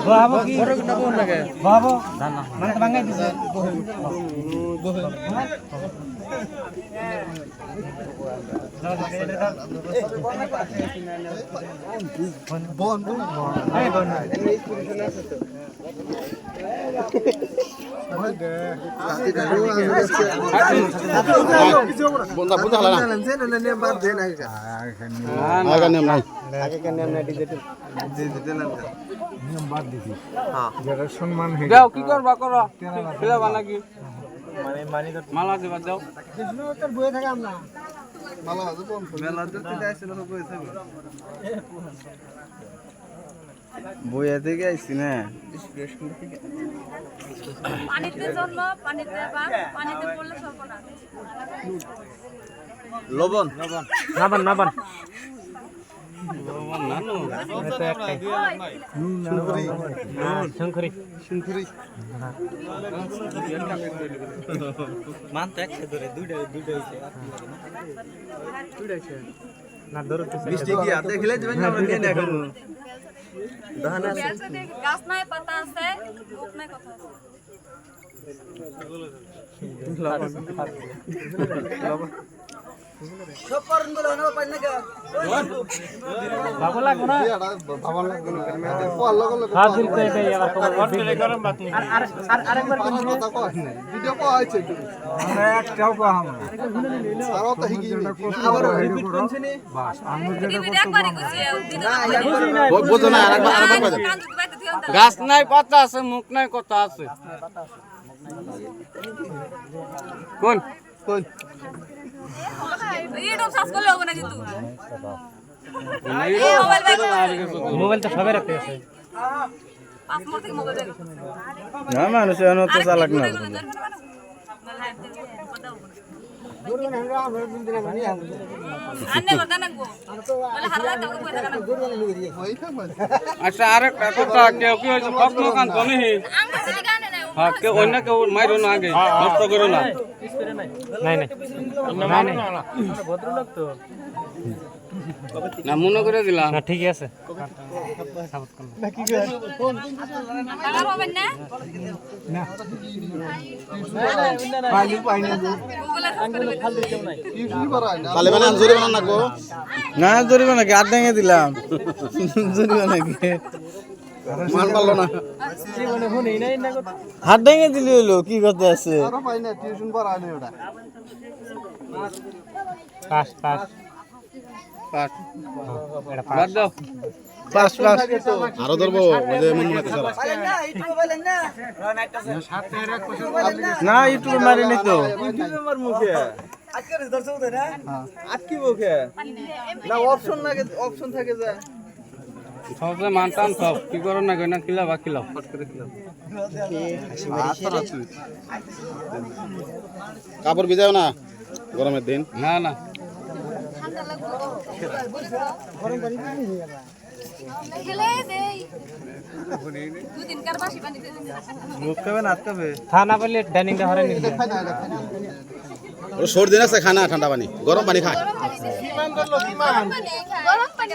বাবা কি বড় না কোন লাগে বাবা জানা মানে ভাঙাই দিছে বন বন এই বন এই পজিশন আছে তো বন্ধা বুঝা হলা না নেম বাদ দে না আগা নেম নাই আগে কেন নেম নাই ডিজিটাল নিয়ম বাদ দিছি হ্যাঁ যারা সম্মান হে যাও কি করবা করো খেলা ভালো কি মানে মালা দিবা যাও কৃষ্ণ তোর বয়ে থাকে আমরা মালা আছে কোন মেলা দিতে যাইছিল তো বয়ে থাকে বইয়া থেকে আইছি না পানিতে জন্ম পানিতে বাপ পানিতে পড়লে সর্বনাশ লবণ নাবান নাবান নানু এটা একটাই শঙ্করি শঙ্করি মান তো একসাথে ধরে দুইটা হইছে না ধরো বৃষ্টি কি হাতে খেলে যাবেন না আমরা নিয়ে না এখন দহনা গাছ নাই পাতা আছে মুখ নাই কথা সব করন বলে না পাই না বাবা লাগো না বাবা লাগবে না পল লগ লগ হাত দিতে এই আবার গরম বাত আর আরেকবার কোন কথা কয় ভিডিও কয় আছে আমরা একটাও কম সারা তো হিগি আবার রিপিট করছেন বাস আমি যেটা টিভি একবারই কইছি বুঝো না আরেকবার কয় গাছ নাই পাতা আছে মুখ নাই কথা আছে কোন কই ইউটিউব সার্চ করলে হবে না কিন্তু এই মোবাইল ব্যাগ মোবাইল তো সবাই রাখতে আছে পাঁচ মাস থেকে মোবাইল ব্যাগ না মানুষ এনো তো চালাক না আন্নে কথা না গো বলে হারলা তো কই থাকা না হই থাকবে আচ্ছা আরেকটা কথা কেউ কি হইছে কত কান তো নেই আঙ্গুল থেকে গানে নাই হ্যাঁ কেউ অন্য কেউ মাইরো না আগে নষ্ট করো না নাই নাই ভদ্রলোক তো না মনে করে দিলাম না ঠিক আছে টাকা পাবেন না পাইনি পাইনি গুগলে সার্চ করে টিউশন করায় না তাহলে মানে জোরে বানান না গো না জরিমানা কি আট ভেঙে দিলাম জরিমানা কি মান পারলো না হাত ভেঙে দিলি হইলো কি কথা আছে আরো পাই না টিউশন করায় না ওটা পাস পাস পাট বাদ দাও পাস পাস আরো ধরবো ওই যে মন মনে সারা না ইউটিউবে মারি নাই তো না অপশন লাগে অপশন থাকে যা সবসময় মানতাম সব কি করো না কেন খিলাও বা খিলাও ফট করে খিলাও কাপড় ভিজাও না গরমের দিন না না ঠান্ডা লাগবে খেলে দেই দুদিন কার বাসি পানি দিতে মুখ খাবে না খাবে খানা পেলে ডাইনিংটা হরে নিয়ে সর্দি আছে খানা ঠান্ডা পানি গরম পানি খায় গরম পানি